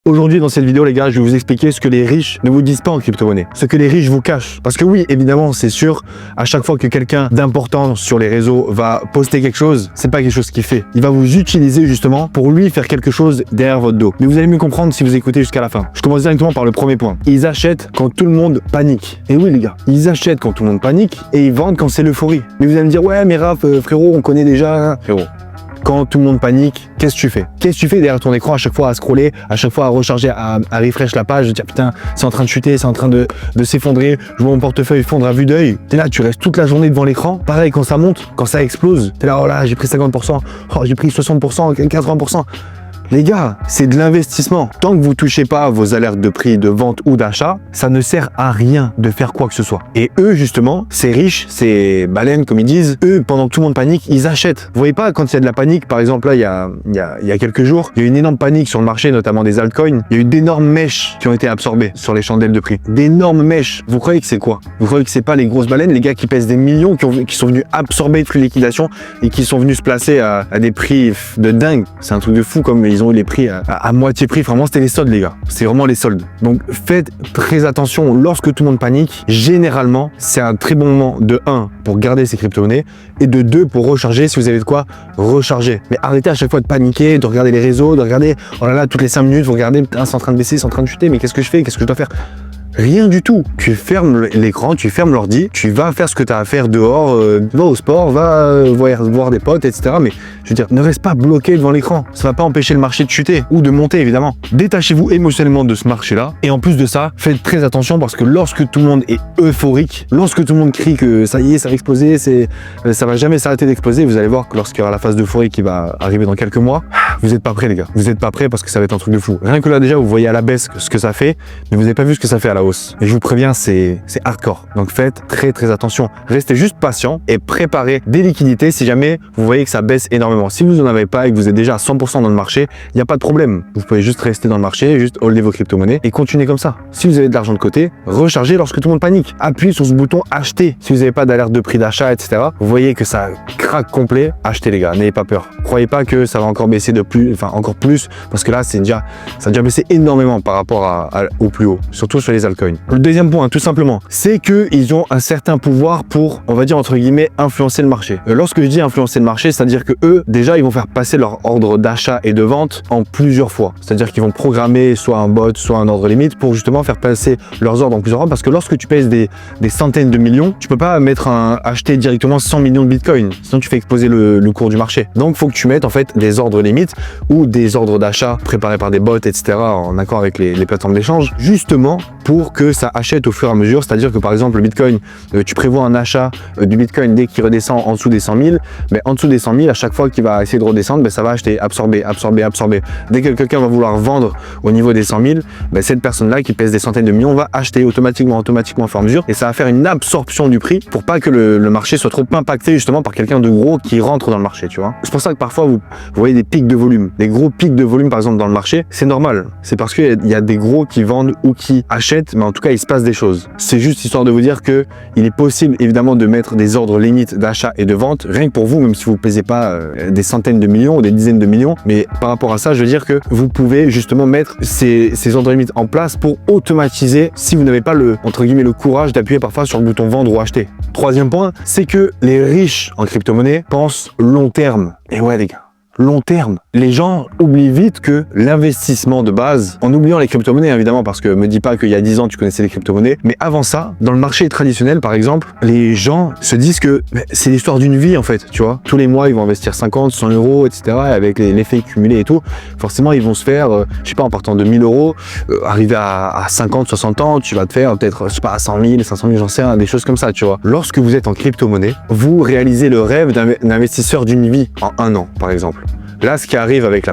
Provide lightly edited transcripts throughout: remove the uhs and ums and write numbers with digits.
Aujourd'hui, dans cette vidéo, les gars, je vais vous expliquer ce que les riches ne vous disent pas en crypto-monnaie. Ce que les riches vous cachent. Parce que oui, évidemment, c'est sûr, à chaque fois que quelqu'un d'important sur les réseaux va poster quelque chose, c'est pas quelque chose qu'il fait. Il va vous utiliser justement pour lui faire quelque chose derrière votre dos. Mais vous allez mieux comprendre si vous écoutez jusqu'à la fin. Je commence directement par le premier point. Ils achètent quand tout le monde panique. Et oui, les gars, ils achètent quand tout le monde panique et ils vendent quand c'est l'euphorie. Mais vous allez me dire, ouais, mais Raph, frérot, on connaît déjà. Frérot. Quand tout le monde panique, qu'est-ce que tu fais? Qu'est-ce que tu fais derrière ton écran à chaque fois à scroller, à chaque fois à recharger, à refresh la page, de dire putain, c'est en train de chuter, c'est en train de s'effondrer, je vois mon portefeuille fondre à vue d'œil. T'es là, tu restes toute la journée devant l'écran. Pareil, quand ça monte, quand ça explose, t'es là, oh là, j'ai pris 50%, oh, j'ai pris 60%, 80%. Les gars, c'est de l'investissement. Tant que vous touchez pas vos alertes de prix, de vente ou d'achat, ça ne sert à rien de faire quoi que ce soit. Et eux, justement, ces riches, ces baleines, comme ils disent, eux, pendant que tout le monde panique, ils achètent. Vous voyez pas, quand il y a de la panique, par exemple, là, il y a quelques jours, il y a eu une énorme panique sur le marché, notamment des altcoins. Il y a eu d'énormes mèches qui ont été absorbées sur les chandelles de prix. D'énormes mèches. Vous croyez que c'est quoi? Vous croyez que c'est pas les grosses baleines, les gars qui pèsent des millions, qui sont venus absorber toutes les liquidations et qui sont venus se placer à des prix de dingue? C'est un truc de fou, comme ils ont eu les prix à moitié prix. Vraiment, c'était les soldes, les gars. C'est vraiment les soldes. Donc, faites très attention lorsque tout le monde panique. Généralement, c'est un très bon moment de 1 pour garder ses crypto-monnaies et de 2 pour recharger si vous avez de quoi recharger. Mais arrêtez à chaque fois de paniquer, de regarder les réseaux, de regarder, oh là là, toutes les 5 minutes, vous regardez, putain, c'est en train de baisser, c'est en train de chuter, mais qu'est-ce que je fais? Qu'est-ce que je dois faire? Rien du tout. Tu fermes l'écran, tu fermes l'ordi, tu vas faire ce que tu as à faire dehors, va au sport, va voir des potes, etc. Mais je veux dire, ne reste pas bloqué devant l'écran. Ça va pas empêcher le marché de chuter ou de monter, évidemment. Détachez-vous émotionnellement de ce marché-là. Et en plus de ça, faites très attention parce que lorsque tout le monde est euphorique, lorsque tout le monde crie que ça y est, ça va exploser, ça va jamais s'arrêter d'exploser, vous allez voir que lorsqu'il y aura la phase d'euphorie qui va arriver dans quelques mois, vous n'êtes pas prêts, les gars. Vous n'êtes pas prêts parce que ça va être un truc de fou. Rien que là, déjà, vous voyez à la baisse ce que ça fait, mais vous n'avez pas vu ce que ça fait à la hausse. Et je vous préviens, c'est hardcore. Donc faites très très attention. Restez juste patient et préparez des liquidités si jamais vous voyez que ça baisse énormément. Si vous n'en avez pas et que vous êtes déjà à 100% dans le marché, il n'y a pas de problème. Vous pouvez juste rester dans le marché, juste holder vos crypto-monnaies et continuer comme ça. Si vous avez de l'argent de côté, rechargez lorsque tout le monde panique. Appuyez sur ce bouton acheter. Si vous n'avez pas d'alerte de prix d'achat, etc., vous voyez que ça craque complet, achetez les gars, n'ayez pas peur. Croyez pas que ça va encore baisser de plus, enfin encore plus, parce que là, ça a déjà baissé énormément par rapport au plus haut, surtout sur les altcoins. Le deuxième point, tout simplement, c'est qu'ils ont un certain pouvoir pour, on va dire entre guillemets, influencer le marché. Lorsque je dis influencer le marché, c'est-à-dire que eux, déjà, ils vont faire passer leur ordre d'achat et de vente en plusieurs fois. C'est-à-dire qu'ils vont programmer soit un bot, soit un ordre limite pour justement faire passer leurs ordres en plusieurs fois, parce que lorsque tu pèses des centaines de millions, tu peux pas acheter directement 100 millions de bitcoins, sinon tu fais exploser le cours du marché. Donc, il faut que tu mettes en fait des ordres limites ou des ordres d'achat préparés par des bots, etc., en accord avec les plateformes d'échange, justement pour que ça achète au fur et à mesure. C'est-à-dire que par exemple le Bitcoin, tu prévois un achat du Bitcoin dès qu'il redescend en dessous des 100 000, mais en dessous des 100 000, à chaque fois qu'il va essayer de redescendre, ça va acheter, absorber. Dès que quelqu'un va vouloir vendre au niveau des 100 000, cette personne-là qui pèse des centaines de millions va acheter automatiquement au fur et à mesure, et ça va faire une absorption du prix pour pas que le marché soit trop impacté justement par quelqu'un de gros qui rentre dans le marché, tu vois. C'est pour ça que parfois vous voyez des pics de volume, des gros pics de volume par exemple dans le marché, c'est normal. C'est parce qu'il y a des gros qui vendent ou qui achètent, mais en tout cas il se passe des choses. C'est juste histoire de vous dire que il est possible évidemment de mettre des ordres limites d'achat et de vente, rien que pour vous, même si vous ne pesez pas des centaines de millions ou des dizaines de millions, mais par rapport à ça, je veux dire que vous pouvez justement mettre ces ordres limites en place pour automatiser si vous n'avez pas entre guillemets le courage d'appuyer parfois sur le bouton vendre ou acheter. Troisième point, c'est que les riches en crypto-monnaie pensent long terme. Et ouais les gars, long terme. Les gens oublient vite que l'investissement de base, en oubliant les crypto-monnaies évidemment, parce que me dis pas qu'il y a 10 ans tu connaissais les crypto-monnaies, mais avant ça, dans le marché traditionnel par exemple, les gens se disent que c'est l'histoire d'une vie en fait, tu vois. Tous les mois ils vont investir 50, 100 euros, etc. Et avec l'effet cumulé et tout, forcément ils vont se faire, je sais pas, en partant de 1000 euros, arriver à 50, 60 ans, tu vas te faire peut-être, je sais pas, à 100 000, 500 000, j'en sais rien, des choses comme ça, tu vois. Lorsque vous êtes en crypto-monnaie, vous réalisez le rêve d'un investisseur d'une vie en 1 an par exemple. Là, ce qui arrive avec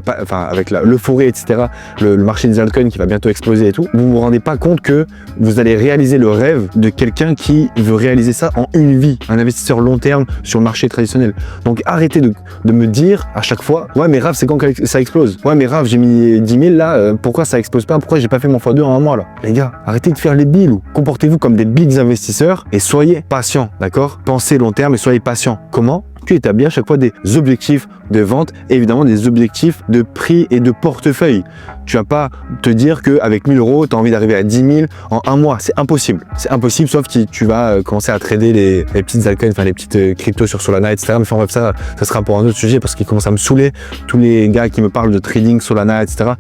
l'euphorie, etc., le marché des altcoins qui va bientôt exploser et tout, vous vous rendez pas compte que vous allez réaliser le rêve de quelqu'un qui veut réaliser ça en une vie, un investisseur long terme sur le marché traditionnel. Donc arrêtez de me dire à chaque fois, ouais mais Raph, c'est quand ça explose? Ouais mais Raph, j'ai mis 10 000 là, pourquoi ça explose pas? Pourquoi j'ai pas fait mon x2 en un mois là? Les gars, arrêtez de faire les billes, comportez-vous comme des big investisseurs et soyez patients, d'accord? Pensez long terme et soyez patients. Comment? tu établis à chaque fois des objectifs de vente et évidemment des objectifs de prix et de portefeuille. Tu vas pas te dire qu'avec 1000 €, tu as envie d'arriver à 10 000 en un mois. C'est impossible. C'est impossible, sauf que tu vas commencer à trader les petites altcoins, enfin les petites cryptos sur Solana, etc. Mais enfin bref, ça sera pour un autre sujet parce qu'il commence à me saouler. Tous les gars qui me parlent de trading, Solana, etc.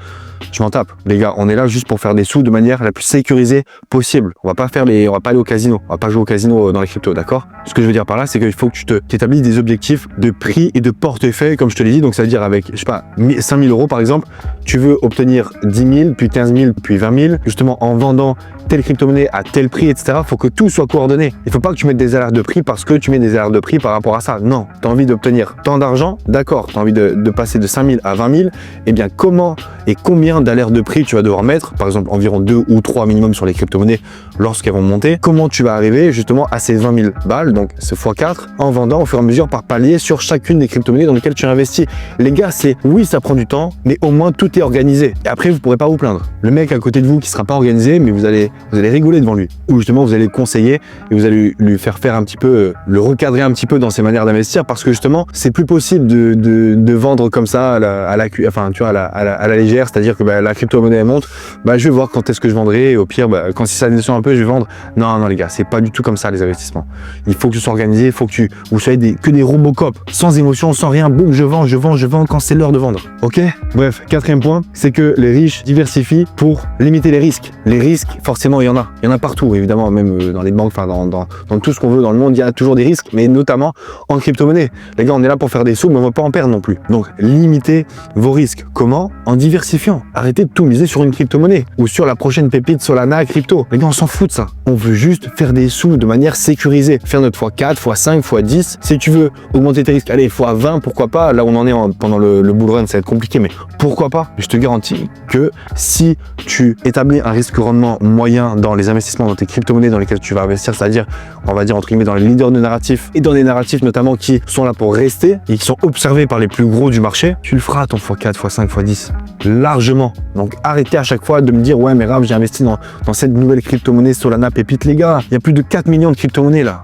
Je m'en tape. Les gars, on est là juste pour faire des sous de manière la plus sécurisée possible. On va pas aller au casino. On va pas jouer au casino dans les cryptos, d'accord? Ce que je veux dire par là, c'est qu'il faut que tu t'établisses des objectifs de prix et de portefeuille, comme je te l'ai dit. Donc, ça veut dire avec, je sais pas, 5 000 € par exemple, tu veux obtenir 10 000, puis 15 000, puis 20 000, justement en vendant telle crypto-monnaie à tel prix, etc. Il faut que tout soit coordonné. Il ne faut pas que tu mettes des alertes de prix parce que tu mets des alertes de prix par rapport à ça. Non, tu as envie d'obtenir tant d'argent, d'accord, tu as envie de passer de 5 000 à 20 000, eh bien comment et combien d'alertes de prix tu vas devoir mettre, par exemple environ 2 ou 3 minimum sur les crypto-monnaies lorsqu'elles vont monter, comment tu vas arriver justement à ces 20 000 balles, donc ce x4, en vendant au fur et à mesure par palier sur chacune des crypto-monnaies dans lesquelles tu investis. Les gars, oui, ça prend du temps, mais au moins tout est organisé. Et après, vous ne pourrez pas vous plaindre. Le mec à côté de vous qui ne sera pas organisé, mais vous allez rigoler devant lui. Ou justement, vous allez le conseiller et vous allez lui faire un petit peu, le recadrer un petit peu dans ses manières d'investir parce que justement, c'est plus possible de vendre comme ça à la légère, c'est-à-dire que la crypto-monnaie monte, je vais voir quand est-ce que je vendrai et au pire, quand si ça descend un peu, je vais vendre. Non les gars, c'est pas du tout comme ça les investissements. Il faut que tu sois organisé, il faut que vous soyez que des Robocop, sans émotion, sans rien, boum, je vends quand c'est l'heure de vendre. Ok? Bref, quatrième point, c'est que les riches diversifient pour limiter les risques. Les risques, forcément, il y en a partout, évidemment, même dans les banques, enfin dans tout ce qu'on veut dans le monde, il y a toujours des risques, mais notamment en crypto-monnaie. Les gars, on est là pour faire des sous, mais on ne va pas en perdre non plus. Donc, limitez vos risques. Comment? En diversifiant. Arrêtez de tout miser sur une crypto-monnaie ou sur la prochaine pépite Solana crypto. Les gars, on s'en fout de ça. On veut juste faire des sous de manière sécurisée. Faire notre x4, x5, x10. Si tu veux augmenter tes risques, allez, x20, pourquoi pas? Là, on en est pendant le bull run, ça va être compliqué, mais pourquoi pas? Je te garantis que si tu établis un risque-rendement moyen dans les investissements dans tes crypto-monnaies dans lesquelles tu vas investir, c'est-à-dire, on va dire, entre guillemets, dans les leaders de narratifs et dans les narratifs notamment qui sont là pour rester et qui sont observés par les plus gros du marché, tu le feras ton x4, x5, x10 largement. Donc arrêtez à chaque fois de me dire ouais mais Raph, j'ai investi dans cette nouvelle crypto-monnaie Solana pépite. Les gars, il y a plus de 4 millions de crypto-monnaies là.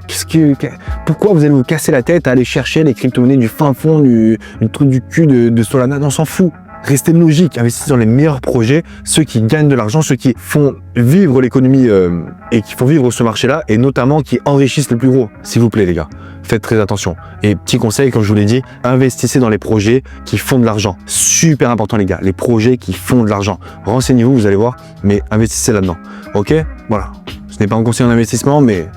Pourquoi vous allez vous casser la tête à aller chercher les crypto-monnaies du fin fond du truc du cul de Solana? On s'en fout. Restez logique, investissez dans les meilleurs projets, ceux qui gagnent de l'argent, ceux qui font vivre l'économie et qui font vivre ce marché-là et notamment qui enrichissent les plus gros. S'il vous plaît les gars, faites très attention. Et petit conseil, comme je vous l'ai dit, investissez dans les projets qui font de l'argent. Super important les gars, les projets qui font de l'argent. Renseignez-vous, vous allez voir, mais investissez là-dedans. Ok? Voilà. Ce n'est pas un conseil en investissement, mais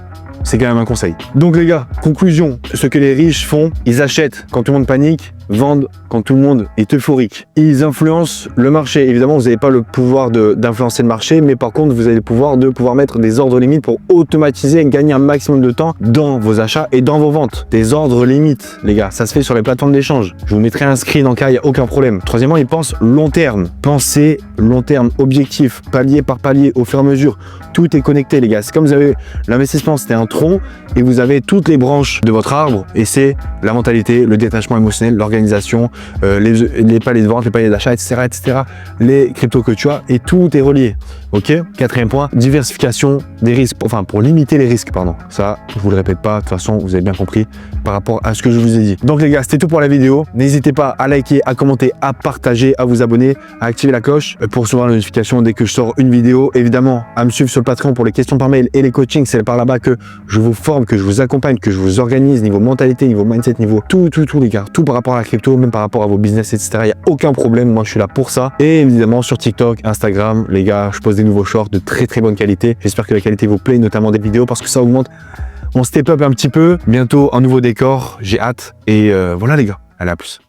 c'est quand même un conseil. Donc les gars, conclusion, ce que les riches font, ils achètent quand tout le monde panique, vendent quand tout le monde est euphorique. Ils influencent le marché. Évidemment, vous n'avez pas le pouvoir d'influencer le marché, mais par contre, vous avez le pouvoir de mettre des ordres limites pour automatiser et gagner un maximum de temps dans vos achats et dans vos ventes. Des ordres limites, les gars, ça se fait sur les plateformes d'échange. Je vous mettrai un screen en cas, il n'y a aucun problème. Troisièmement, ils pensent long terme. Pensez long terme, objectif, palier par palier, au fur et à mesure. Tout est connecté, les gars. C'est comme vous avez l'investissement, c'était un tronc et vous avez toutes les branches de votre arbre et c'est la mentalité, le détachement émotionnel, l'organisation, les paliers de vente, les paliers d'achat, etc., les cryptos que tu as et tout est relié. Ok. Quatrième point, diversification des risques, enfin pour limiter les risques, pardon. Ça, je vous le répète pas, de toute façon, vous avez bien compris par rapport à ce que je vous ai dit. Donc les gars, c'était tout pour la vidéo. N'hésitez pas à liker, à commenter, à partager, à vous abonner, à activer la cloche pour recevoir la notification dès que je sors une vidéo. Évidemment, à me suivre sur le Patreon pour les questions par mail et les coachings. C'est par là-bas que je vous forme, que je vous accompagne, que je vous organise niveau mentalité, niveau mindset, niveau tout les gars. Tout par rapport à la crypto, même par rapport à vos business, etc. Il n'y a aucun problème. Moi, je suis là pour ça. Et évidemment, sur TikTok, Instagram, les gars, je pose des nouveaux shorts de très très bonne qualité. J'espère que la qualité vous plaît, notamment des vidéos, parce que ça augmente. On step up un petit peu. Bientôt, un nouveau décor. J'ai hâte. Et voilà les gars. Allez, à plus.